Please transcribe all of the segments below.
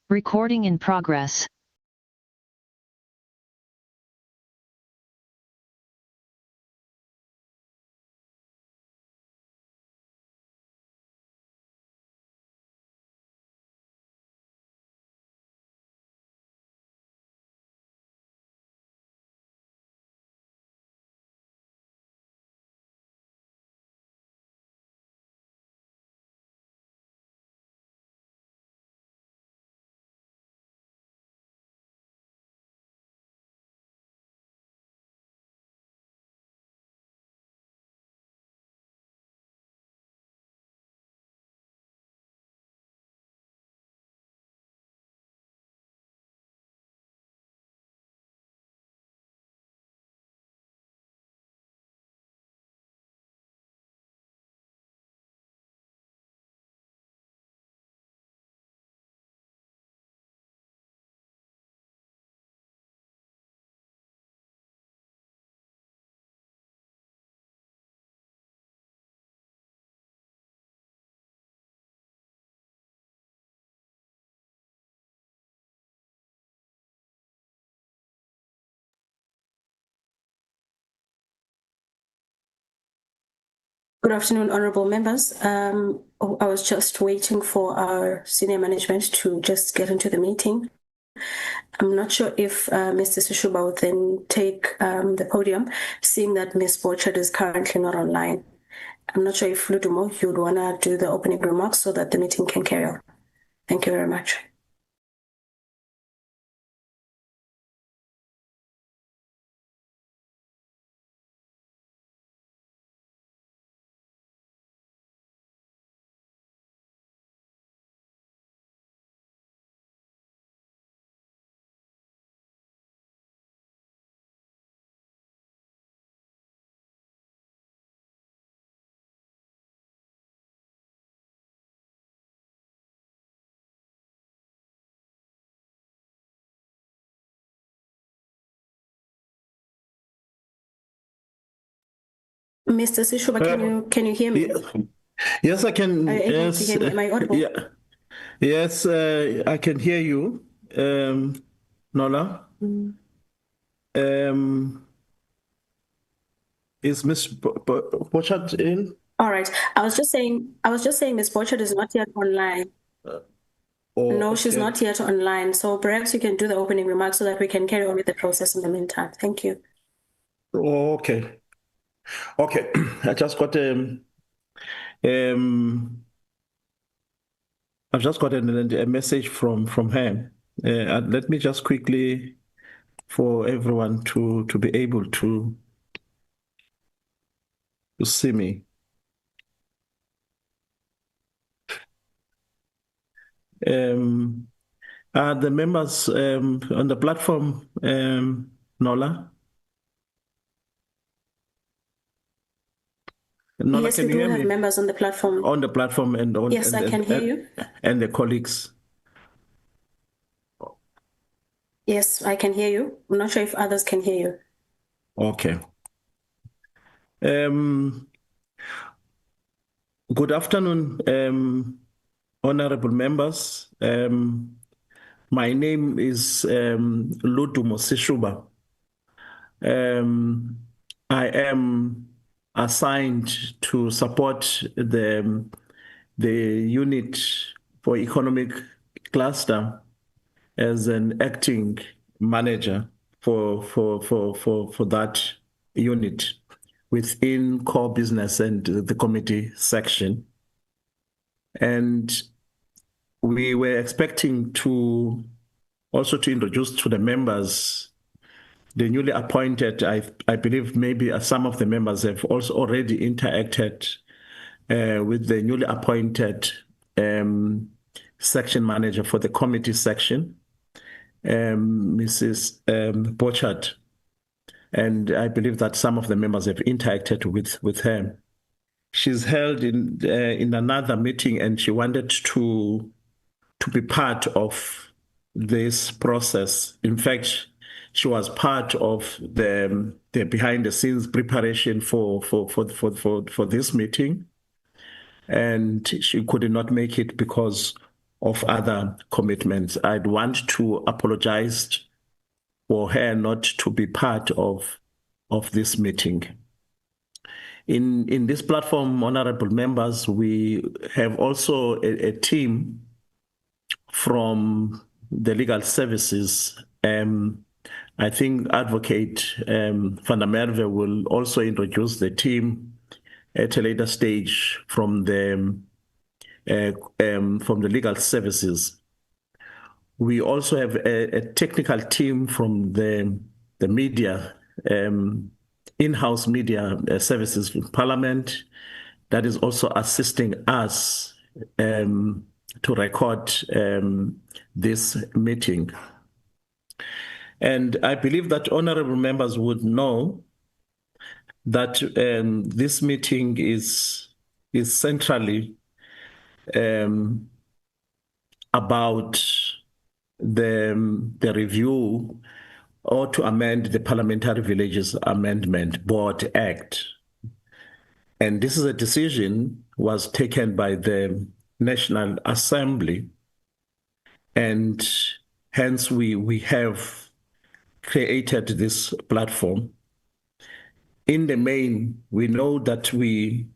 Recording in progress. Good afternoon, honorable members. I was just waiting for our senior management to just get into the meeting. I'm not sure if Mr. Sishuba will then take the podium, seeing that Ms. Borchard is currently not online. I'm not sure if Ludumo, you would want to do the opening remarks so that the meeting can carry on. Thank you very much. Mr. Sishuba, can you hear me? Yes, I can. Are you able Yes, to hear me? Am I audible? yeah. Yes, I can hear you, Nola. Is Miss Borchard in? All right. I was just saying Ms. Borchard is not yet online. No, she's not yet online. So perhaps you can do the opening remarks so that we can carry on with the process in the meantime. Thank you. Okay. Okay. I've just got a message from her. Let me just quickly, for everyone to be able to see me. Are the members on the platform, Nola? Nola, Yes, we can you do hear have me? members on the platform. On the platform and on. Yes, I can hear you. And the colleagues. Yes, I can hear you. I'm not sure if others can hear you. Okay. Good afternoon, honorable members. My name is Ludumo Sishuba. I am assigned to support the unit for economic cluster as an acting manager for that unit within core business and the committee section. And we were expecting to also to introduce to the members the newly appointed. I believe maybe some of the members have also already interacted with the newly appointed section manager for the committee section, Mrs. Borchard. And I believe that some of the members have interacted with her. She's held in another meeting, and she wanted to be part of this process. In fact, she was part of the behind the scenes preparation for this meeting, and she could not make it because of other commitments. I'd want to apologize for her not to be part of this meeting. In this platform, honorable members, we have also a team from the legal services. I think Advocate van der Merwe will also introduce the team at a later stage from the legal services. We also have a technical team from the media, in-house media services in Parliament that is also assisting us to record this meeting. And I believe that honorable members would know that this meeting is centrally about the review or to amend the Parliamentary Villages Amendment Board Act. And this is a decision was taken by the National Assembly, and hence we have created this platform. In the main, we know that we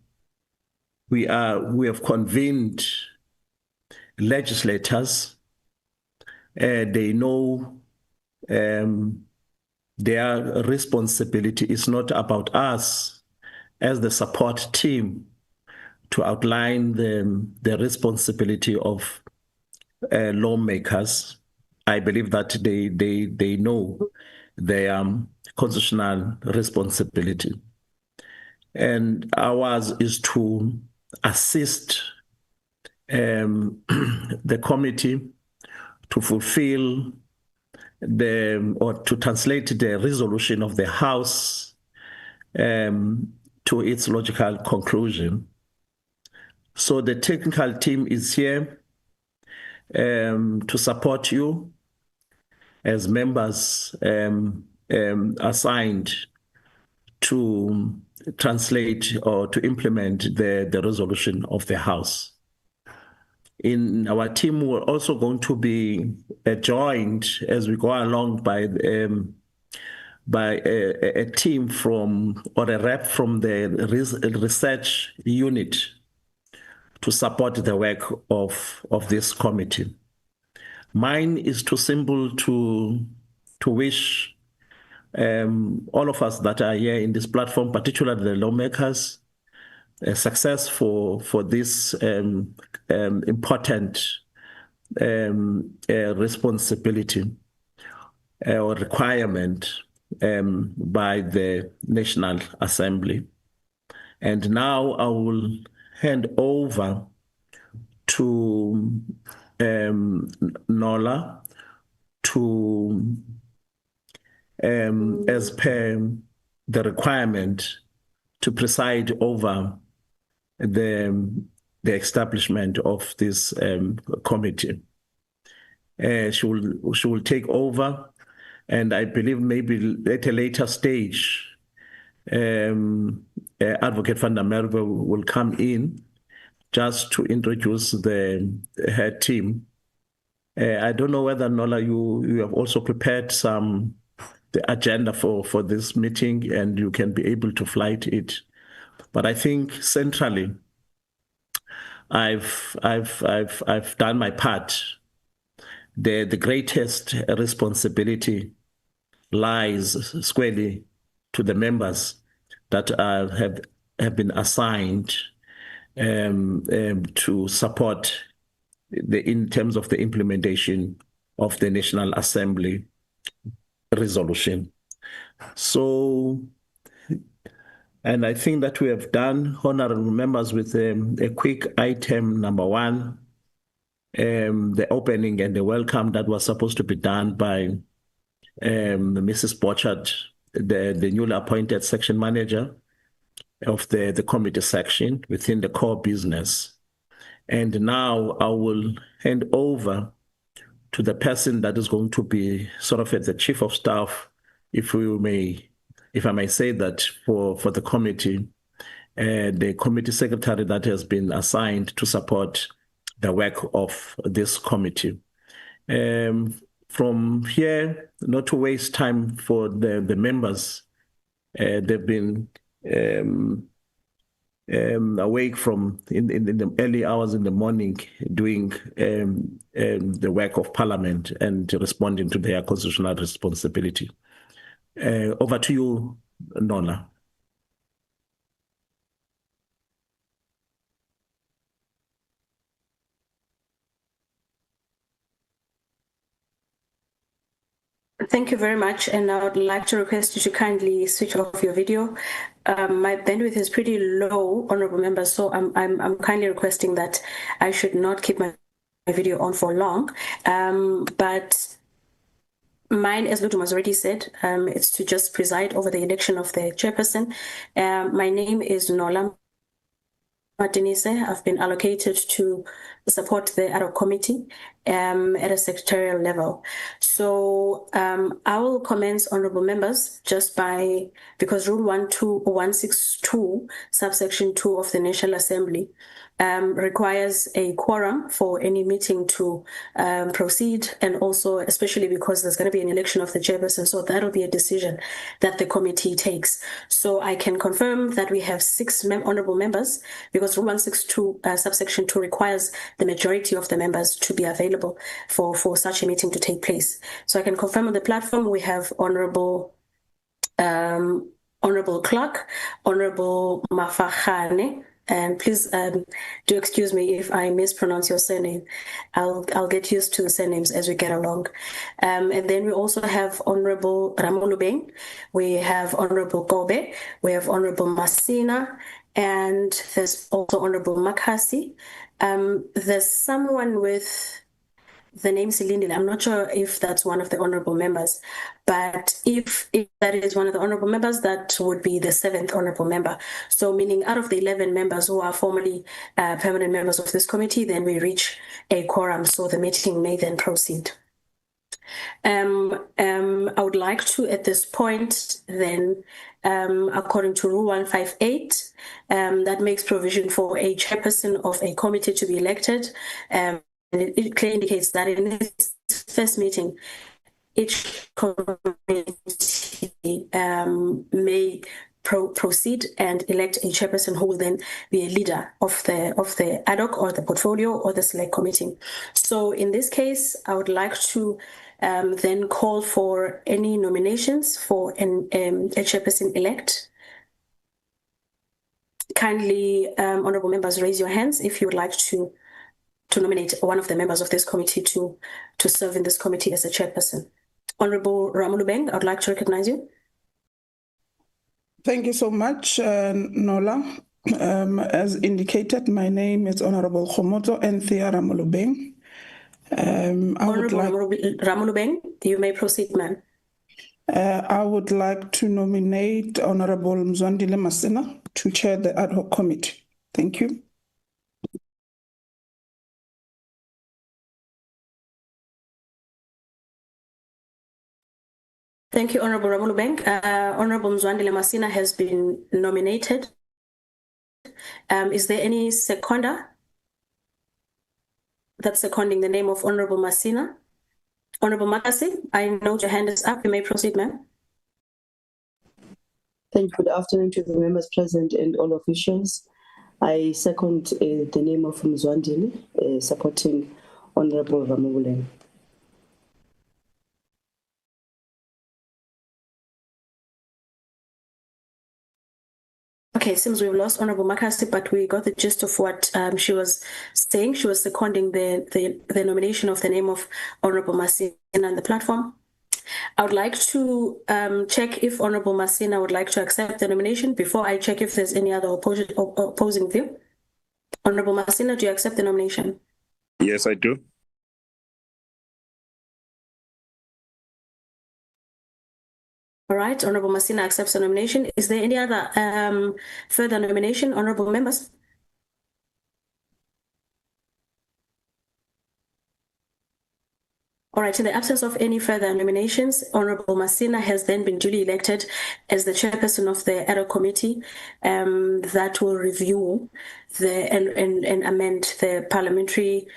have convened legislators. They know their responsibility is not about us as the support team to outline the responsibility of lawmakers. I believe that they know their constitutional responsibility. And ours is to assist the committee to fulfill or to translate the resolution of the House to its logical conclusion. So the technical team is here to support you as members assigned to translate or to implement the resolution of the House. In our team, we're also going to be joined as we go along by a team from, or a rep from the research unit to support the work of this committee. Mine is too simple to wish all of us that are here in this platform, particularly the lawmakers, success for this important responsibility or requirement by the National Assembly. And now I will hand over to Nola to, as per the requirement, to preside over the establishment of this committee. She will take over, and I believe maybe at a later stage, Advocate van der Merwe will come in just to introduce her team. I don't know whether, Nola, you have also prepared the agenda for this meeting, and you can be able to flight it. But I think centrally, I've done my part. The greatest responsibility lies squarely to the members that have been assigned to support in terms of the implementation of the National Assembly resolution. So, and I think that we have done, honorable members, with a quick item number 1, the opening and the welcome that was supposed to be done by Mrs. Borchard, the newly appointed section manager of the committee section within the core business. And now I will hand over to the person that is going to be sort of as the chief of staff, if I may say that, for the committee, the committee secretary that has been assigned to support the work of this committee. From here, not to waste time for the members, they've been awake from in the early hours in the morning doing the work of Parliament and responding to their constitutional responsibility. Over to you, Nola. Thank you very much, and I would like to request you to kindly switch off your video. My bandwidth is pretty low, honorable members, so I'm kindly requesting that I should not keep my video on for long. But mine, as Ludum has already said, it's to just preside over the election of the chairperson. My name is Nola Martinez. I've been allocated to support the ad hoc committee at a secretarial level. So I will commence, honorable members, just by, because Rule 162, subsection 2 of the National Assembly requires a quorum for any meeting to proceed, and also especially because there's going to be an election of the chairperson, so that'll be a decision that the committee takes. So I can confirm that we have 6 honorable members, because Rule 162 subsection 2 requires the majority of the members to be available for such a meeting to take place. So I can confirm on the platform we have Honorable Clerk, Honorable Mafahane, and please do excuse me if I mispronounce your surname. I'll get used to the surnames as we get along. And then we also have Honorable Ramolubeng, we have Honorable Kobe, we have Honorable Masina, and there's also Honorable Makasi. There's someone with the name Silindile. I'm not sure if that's one of the honorable members, but if that is one of the honorable members, that would be the 7th honorable member. So meaning out of the 11 members who are formerly permanent members of this committee, then we reach a quorum, so the meeting may then proceed. I would like to, at this point, then, according to Rule 158, that makes provision for a chairperson of a committee to be elected. It clearly indicates that in this first meeting, each committee may proceed and elect a chairperson who will then be a leader of the ad hoc or the portfolio or the select committee. So in this case, I would like to then call for any nominations for a chairperson elect. Kindly, honorable members, raise your hands if you would like to nominate one of the members of this committee to serve in this committee as a chairperson. Honorable Ramolubeng, I would like to recognize you. Thank you so much, Nola. As indicated, my name is Honorable Khomoto Enthea Ramolubeng. Honorable Ramolubeng, you may proceed, ma'am. I would like to nominate Honorable Mzwandile Masina to chair the ad hoc committee. Thank you. Thank you, Honorable Ramolubeng. Honorable Mzwandile Masina has been nominated. Is there any seconder that's seconding the name of Honorable Masina? Honorable Makasi, I know your hand is up. You may proceed, ma'am. Thank you. Good afternoon to the members present and all officials. I second the name of Mzwandile, supporting Honorable Ramolubeng. Okay, it seems we've lost Honorable Makasi, but we got the gist of what she was saying. She was seconding the nomination of the name of Honorable Masina on the platform. I would like to check if Honorable Masina would like to accept the nomination before I check if there's any other opposing view. Honorable Masina, do you accept the nomination? Yes, I do. All right, Honorable Masina accepts the nomination. Is there any other further nomination, honorable members? All right, in the absence of any further nominations, Honorable Masina has then been duly elected as the chairperson of the ad hoc committee that will review and amend the Parliamentary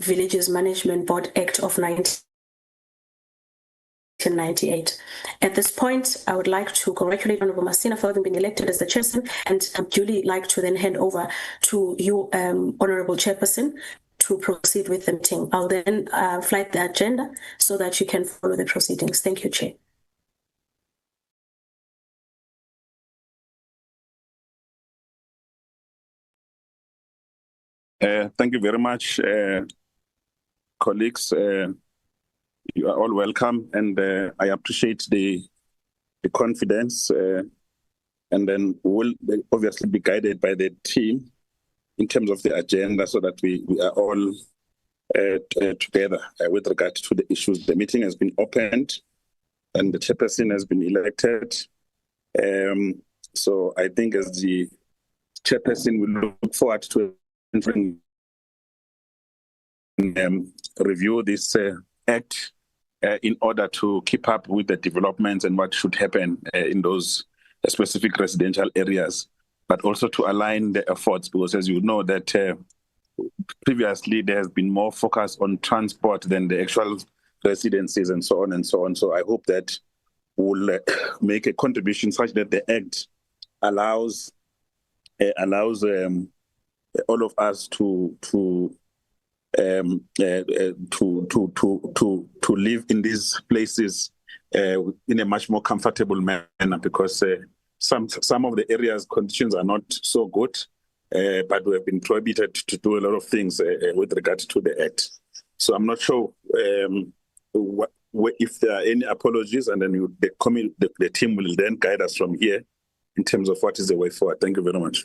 Villages Management Board Act of 1998. At this point, I would like to congratulate Honorable Masina for having been elected as the chairperson, and I'd duly like to then hand over to you, Honorable Chairperson, to proceed with the meeting. I'll then flag the agenda so that you can follow the proceedings. Thank you, Chair. Thank you very much, colleagues. You are all welcome, and I appreciate the confidence, and then we'll obviously be guided by the team in terms of the agenda so that we are all together with regard to the issues. The meeting has been opened and the chairperson has been elected. So I think as the chairperson, we look forward to review this act in order to keep up with the developments and what should happen in those specific residential areas, but also to align the efforts, because as you know that previously there has been more focus on transport than the actual residencies and so on and so on. So I hope that we'll make a contribution such that the act allows all of us to live in these places in a much more comfortable manner, because some of the areas conditions are not so good, but we have been prohibited to do a lot of things with regard to the act. So I'm not sure if there are any apologies, and then the team will then guide us from here in terms of what is the way forward. Thank you very much.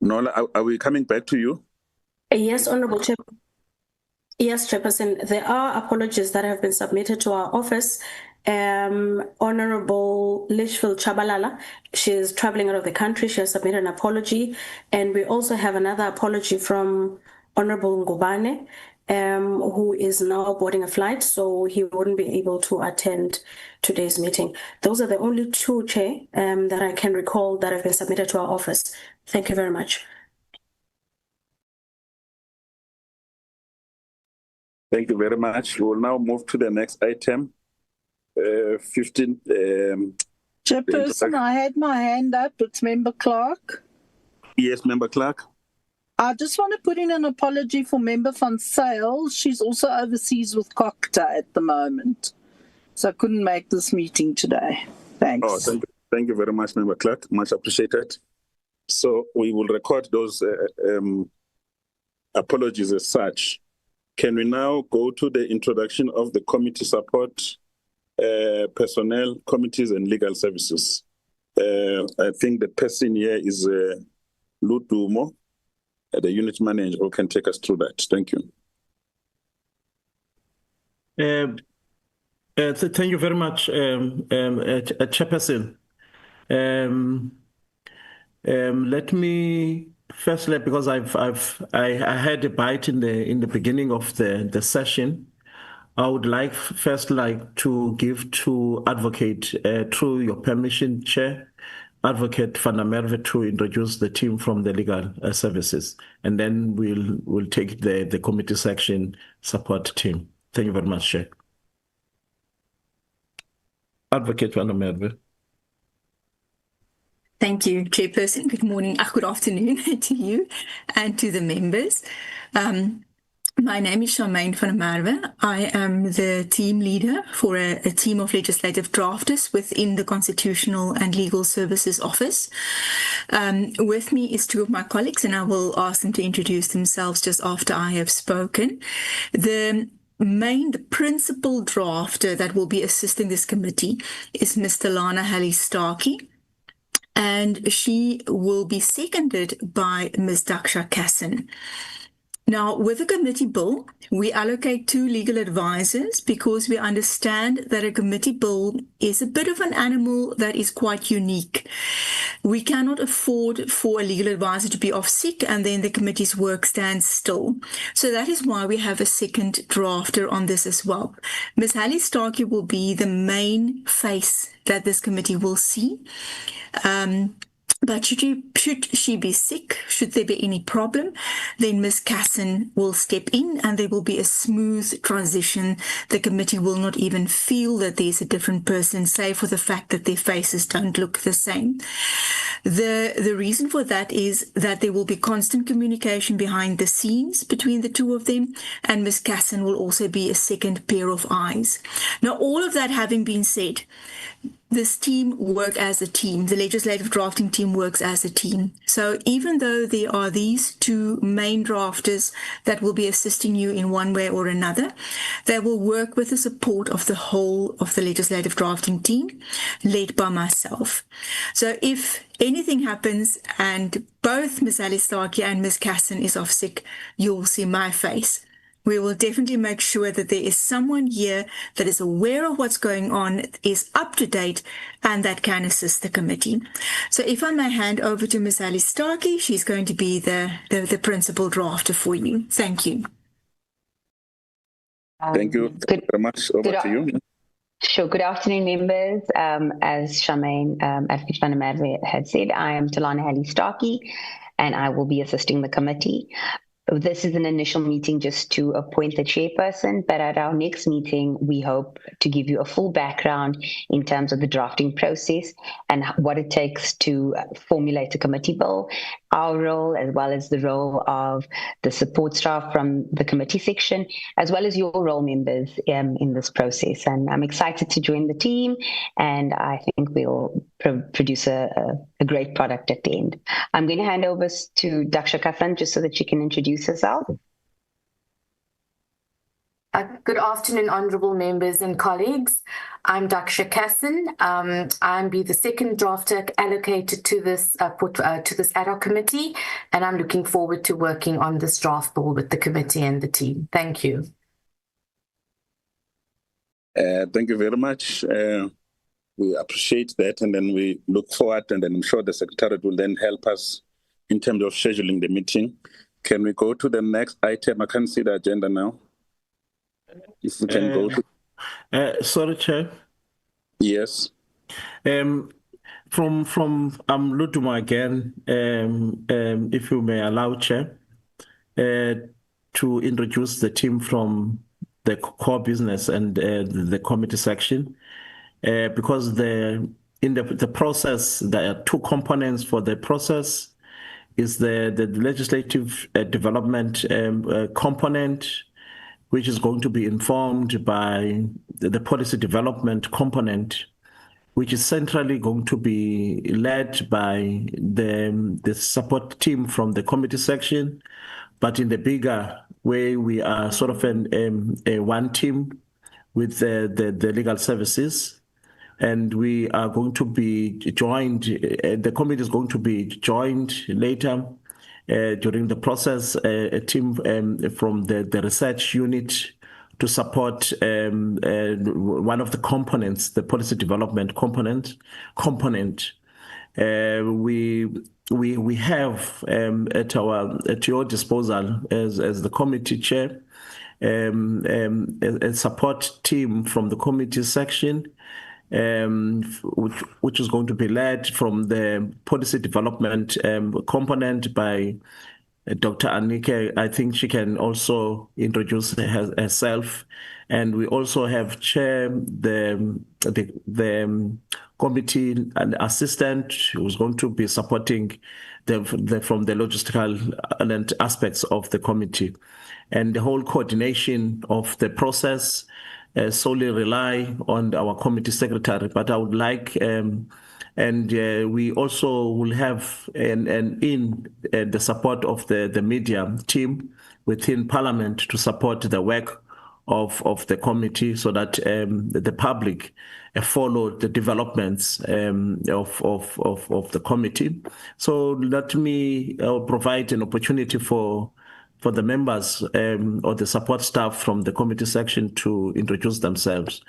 Nola, are we coming back to you? Yes, Honorable Chair. Yes, Chairperson, there are apologies that have been submitted to our office. Honorable Litchfield Chabalala, she is traveling out of the country. She has submitted an apology. And we also have another apology from Honorable Ngubane, who is now boarding a flight, so he wouldn't be able to attend today's meeting. Those are the only two, Chair, that I can recall that have been submitted to our office. Thank you very much. Thank you very much. We will now move to the next item. 15. Chairperson, I had my hand up. It's Member Clark. Yes, Member Clark. I just want to put in an apology for Member Van Sail. She's also overseas with Cocta at the moment, so I couldn't make this meeting today. Thanks. Oh, thank you very much, Member Clark. Much appreciated. So we will record those apologies as such. Can we now go to the introduction of the committee support, personnel, committees, and legal services? I think the person here is Lutumo, the unit manager, who can take us through that. Thank you. Thank you very much, Chairperson. Let me firstly, because I had a bite in the beginning of the session, I would first like to give to Advocate, through your permission, Chair, Advocate Van der Merwe, to introduce the team from the legal services, and then we'll take the committee section support team. Thank you very much, Chair. Advocate Van der Merwe. Thank you, Chairperson. Good morning, good afternoon to you and to the members. My name is Charmaine van der Merwe. I am the team leader for a team of legislative drafters within the Constitutional and Legal Services Office. With me is two of my colleagues, and I will ask them to introduce themselves just after I have spoken. The principal drafter that will be assisting this committee is Mr. Lana Halley-Starkey, and she will be seconded by Ms. Daksha Kassan. Now, with the committee bill, we allocate 2 legal advisors because we understand that a committee bill is a bit of an animal that is quite unique. We cannot afford for a legal advisor to be off sick and then the committee's work stands still. So that is why we have a second drafter on this as well. Ms. Hallie Starkey will be the main face that this committee will see. But should she be sick, should there be any problem, then Ms. Casson will step in and there will be a smooth transition. The committee will not even feel that there's a different person, save for the fact that their faces don't look the same. The reason for that is that there will be constant communication behind the scenes between the two of them, and Ms. Casson will also be a second pair of eyes. Now, all of that having been said, this team work as a team. The legislative drafting team works as a team. So even though there are these 2 main drafters that will be assisting you in one way or another, they will work with the support of the whole of the legislative drafting team, led by myself. So if anything happens and both Ms. Hallie Starkey and Ms. Casson is off sick, you'll see my face. We will definitely make sure that there is someone here that is aware of what's going on, is up to date, and that can assist the committee. So if I may hand over to Ms. Hallie Starkey, she's going to be the principal drafter for you. Thank you. Thank you very much. Over to you. Sure. Good afternoon, members. As Charmaine Advocate van der Merwe had said, I am Talana Hallie Starkey, and I will be assisting the committee. This is an initial meeting just to appoint the chairperson, but at our next meeting, we hope to give you a full background in terms of the drafting process and what it takes to formulate a committee bill, our role, as well as the role of the support staff from the committee section, as well as your role, members, in this process. And I'm excited to join the team, and I think we'll produce a great product at the end. I'm going to hand over to Daksha Kassan just so that she can introduce herself. Good afternoon, honourable members and colleagues. I'm Daksha Kassan. I'm the second drafter allocated to this ad hoc committee, and I'm looking forward to working on this draft bill with the committee and the team. Thank you. Thank you very much. We appreciate that, and then we look forward, and then I'm sure the Secretariat will then help us in terms of scheduling the meeting. Can we go to the next item? I can't see the agenda now. If we can go to... Sorry, Chair. Yes. From Luduma again, if you may allow, Chair, to introduce the team from the core business and the committee section. Because in the process, there are 2 components for the process. Is the legislative development component, which is going to be informed by the policy development component, which is centrally going to be led by the support team from the committee section. But in the bigger way, we are sort of a one team with the legal services. And we are going to be joined, the committee is going to be joined later during the process, a team from the research unit to support one of the components, the policy development component. We have at your disposal as the committee chair a support team from the committee section, which is going to be led from the policy development component by Dr. Anike. I think she can also introduce herself. And we also have chair the committee and assistant who's going to be supporting from the logistical aspects of the committee. And the whole coordination of the process solely rely on our committee secretary. But I would like, we also will have the support of the media team within Parliament to support the work of the committee, so that the public follow the developments of the committee. So let me provide an opportunity for for the members or the support staff from the committee section to introduce themselves.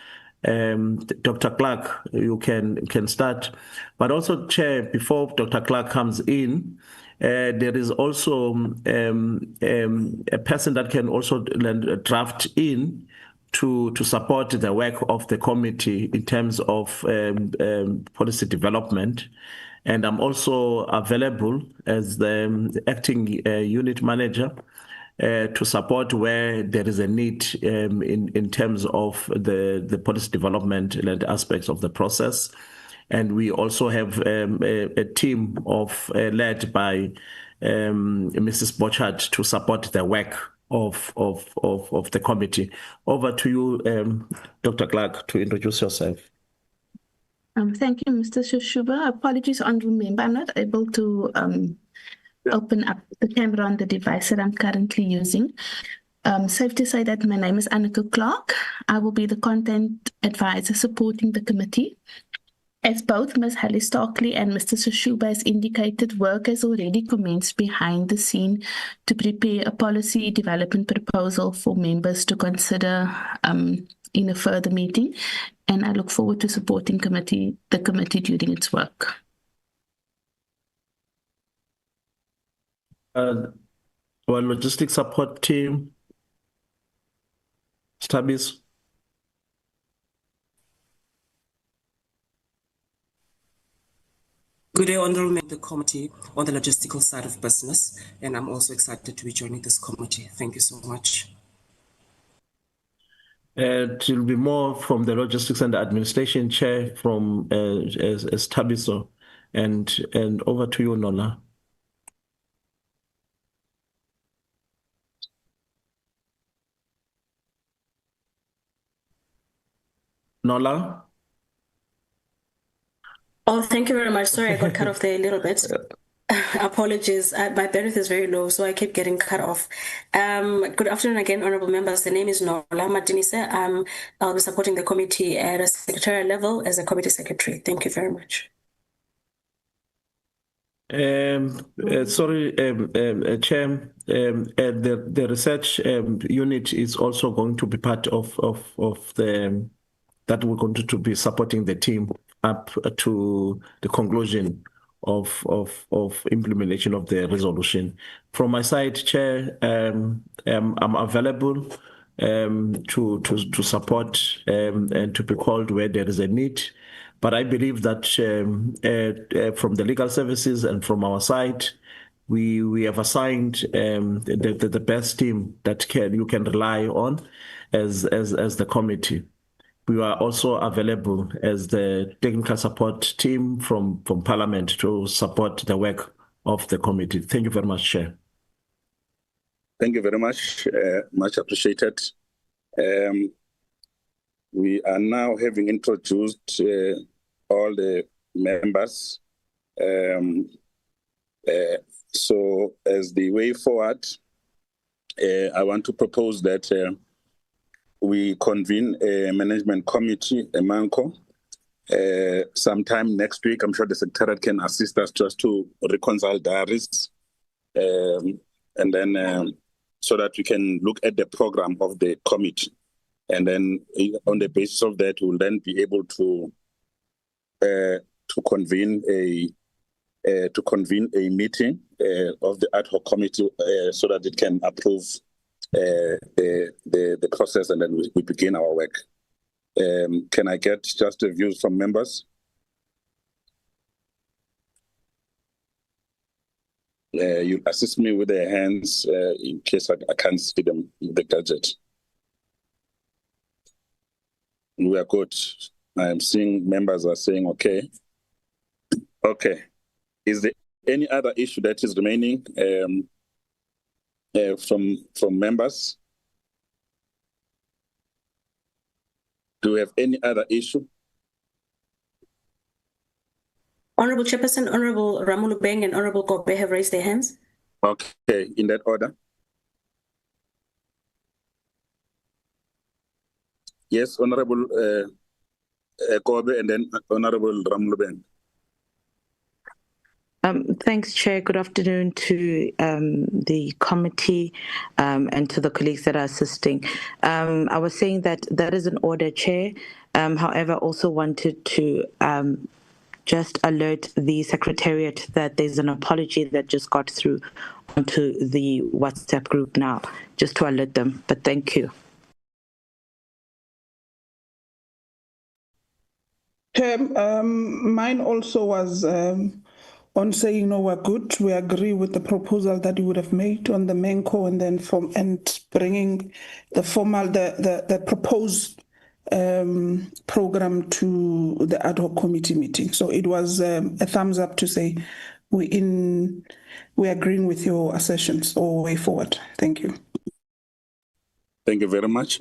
Dr. Clark, you can start. But also, Chair, before Dr. Clark comes in, there is also a person that can also draft in to support the work of the committee in terms of policy development. And I'm also available as the acting unit manager to support where there is a need in terms of the policy development and aspects of the process. And we also have a team led by Mrs. Bochard to support the work of the committee. Over to you, Dr. Clark, to introduce yourself. Thank you, Mr. Shushuba. Apologies, honourable member. I'm not able to open up the camera on the device that I'm currently using. Safe to say that my name is Anneke Clark. I will be the content advisor supporting the committee. As both Ms. Hallie-Starkley and Mr. Shushuba has indicated, work has already commenced behind the scene to prepare a policy development proposal for members to consider in a further meeting. And I look forward to supporting the committee during its work. Our logistics support team, Stabis. Good day, Honourable Member of the Committee on the logistical side of business, and I'm also excited to be joining this committee. Thank you so much. It will be more from the Logistics and Administration Chair from Tabiso. And over to you, Nola. Nola? Oh, thank you very much. Sorry, I got cut off there a little bit. Apologies. My bandwidth is very low, so I keep getting cut off. Good afternoon again, honorable members. The name is Nola Matinise. I'll be supporting the committee at a secretarial level as a committee secretary. Thank you very much. Sorry, Chair. The research unit is also going to be part of the that we're going to be supporting the team up to the conclusion of implementation of the resolution. From my side, Chair, I'm available to support and to be called where there is a need. But I believe that from the legal services and from our side, we have assigned the best team that you can rely on as the committee. We are also available as the technical support team from Parliament to support the work of the committee. Thank you very much, Chair. Thank you very much. Much appreciated. We are now having introduced all the members. So as the way forward, I want to propose that we convene a management committee, a MANCO, sometime next week. I'm sure the Secretariat can assist us just to reconcile diaries. And then so that we can look at the program of the committee. And then on the basis of that, we'll then be able to convene a meeting of the ad hoc committee so that it can approve the process, and then we begin our work. Can I get just the views from members? You assist me with their hands in case I can't see them in the gadget. We are good. I am seeing members are saying okay. Okay. Is there any other issue that is remaining from members? Do we have any other issue? Honorable Chairperson, Honorable Ramulu Beng and Honorable Kobe have raised their hands. Okay, in that order. Yes, Honorable Kobe and then Honorable Ramulu Beng. Thanks, Chair. Good afternoon to the committee and to the colleagues that are assisting. I was saying that is an order, Chair. However, also wanted to just alert the Secretariat that there's an apology that just got through onto the WhatsApp group now, just to alert them. But thank you. Mine also was on saying, no, we're good. We agree with the proposal that you would have made on the MENCO and then bringing the proposed program to the ad hoc committee meeting. So it was a thumbs up to say we're agreeing with your assertions or way forward. Thank you. Thank you very much.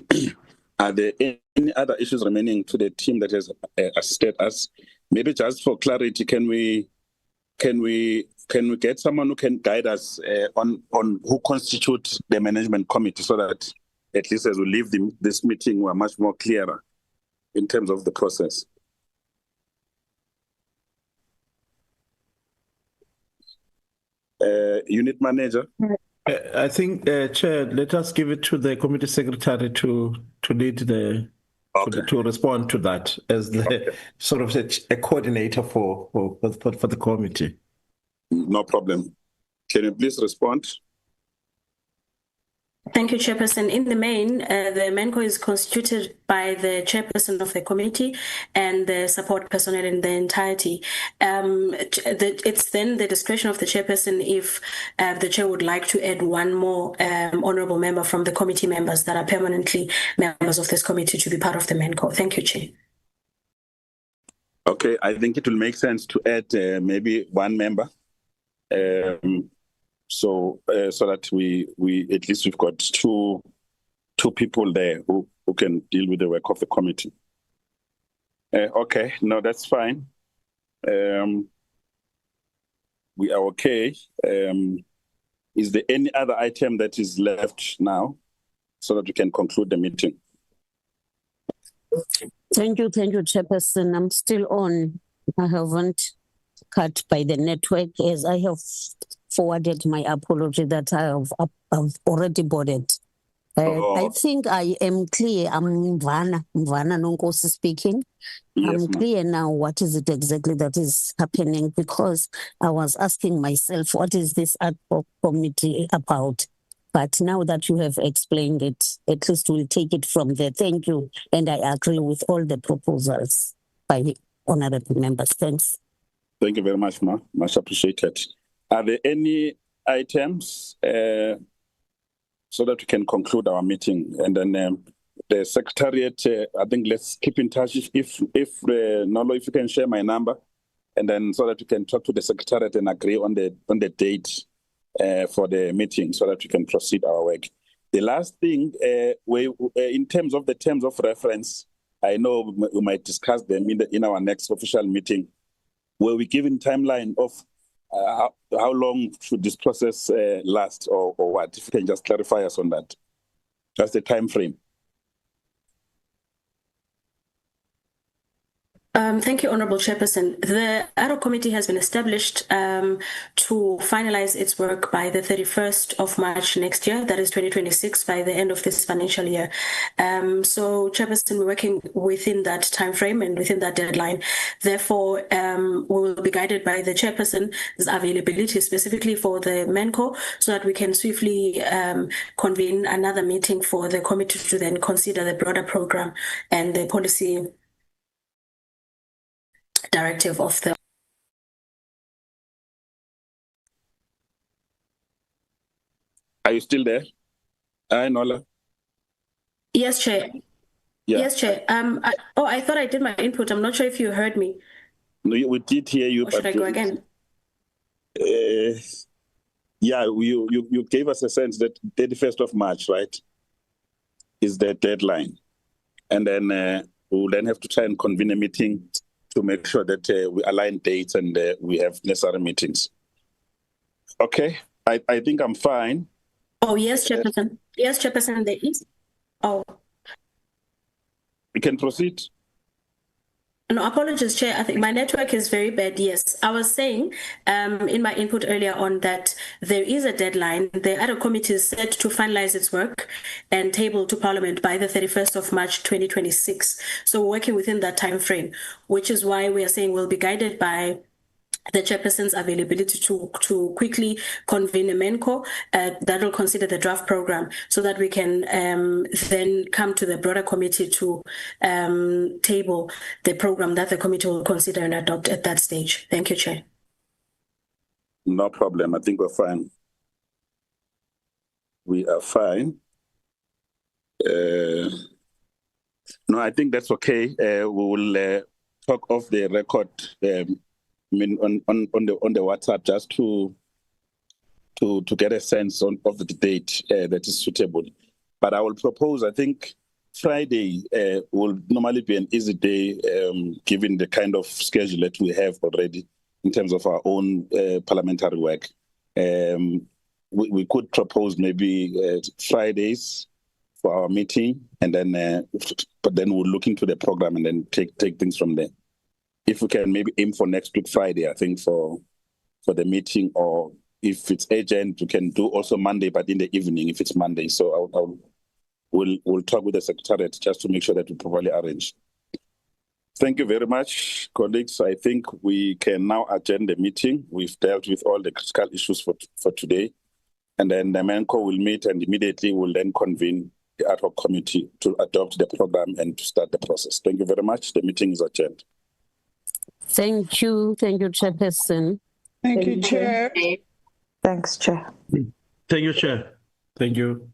Are there any other issues remaining to the team that has assisted us? Maybe just for clarity, can we get someone who can guide us on who constitutes the management committee, so that at least as we leave this meeting, we're much more clearer in terms of the process? Unit manager? I think, Chair, let us give it to the committee secretary to lead to respond to that as the sort of a coordinator for the committee. No problem. Can you please respond? Thank you, Chairperson. In the main, the MENCO is constituted by the chairperson of the committee and the support personnel in the entirety. It's then the discretion of the chairperson if the chair would like to add one more honorable member from the committee members that are permanently members of this committee to be part of the MENCO. Thank you, Chair. Okay, I think it will make sense to add maybe one member. So that we at least we've got two people there who can deal with the work of the committee. Okay, no, that's fine. We are okay. Is there any other item that is left now so that we can conclude the meeting? Thank you, Chairperson. I'm still on. I haven't cut by the network, as I have forwarded my apology that I've already boarded. I think I am clear. I'm Mvana Nonkosi speaking. Yes, I'm clear now what is it exactly that is happening, because I was asking myself, what is this ad hoc committee about? But now that you have explained it, at least we'll take it from there. Thank you. And I agree with all the proposals by the honorable members. Thanks. Thank you very much, Ma. Much appreciated. Are there any items so that we can conclude our meeting? And then the Secretariat, I think let's keep in touch. If Nolo, if you can share my number, and then so that we can talk to the Secretariat and agree on the date for the meeting, so that we can proceed our work. The last thing, in terms of the terms of reference, I know we might discuss them in our next official meeting, where we give in timeline of how long should this process last, or what? If you can just clarify us on that. That's the time frame. Thank you, Honourable Chairperson. The ad hoc committee has been established to finalize its work by the 31st of March next year, that is 2026, by the end of this financial year. So, Chairperson, we're working within that time frame and within that deadline. Therefore, we will be guided by the Chairperson's availability, specifically for the MENCO, so that we can swiftly convene another meeting for the committee to then consider the broader program and the policy directive of the. Are you still there? Nola? Yes, Chair. Yeah. Yes, Chair. I thought I did my input. I'm not sure if you heard me. No, we did hear you. Or should I go again? Yeah, you gave us a sense that 31st of March, right, is the deadline. And then we'll then have to try and convene a meeting to make sure that we align dates and we have necessary meetings. Okay, I think I'm fine. Oh, yes, Chairperson. Yes, Chairperson, there is. Oh. We can proceed. No, apologies, Chair. I think my network is very bad. Yes, I was saying in my input earlier on that there is a deadline. The ad hoc committee is set to finalize its work and table to Parliament by the 31st of March 2026. So we're working within that time frame, which is why we are saying we'll be guided by the chairperson's availability to quickly convene a MENCO that will consider the draft program so that we can then come to the broader committee to table the program that the committee will consider and adopt at that stage. Thank you, Chair. No problem. I think we're fine. We are fine. No, I think that's okay. We will talk off the record. I mean, on the WhatsApp, just to get a sense of the date that is suitable. But I will propose, I think Friday will normally be an easy day, given the kind of schedule that we have already in terms of our own parliamentary work. We could propose maybe Fridays for our meeting, and then but then we'll look into the program and then take things from there. If we can maybe aim for next week Friday, I think for the meeting, or if it's urgent, we can do also Monday, but in the evening if it's Monday. So we'll talk with the Secretariat just to make sure that we properly arrange. Thank you very much, colleagues. I think we can now adjourn the meeting. We've dealt with all the critical issues for today, and then the MENCO will meet and immediately will then convene the ad hoc committee to adopt the program and to start the process. Thank you very much. The meeting is adjourned. Thank you, Chairperson. Thank you, Chair. Thanks, Chair. Thank you, Chair. Thank you.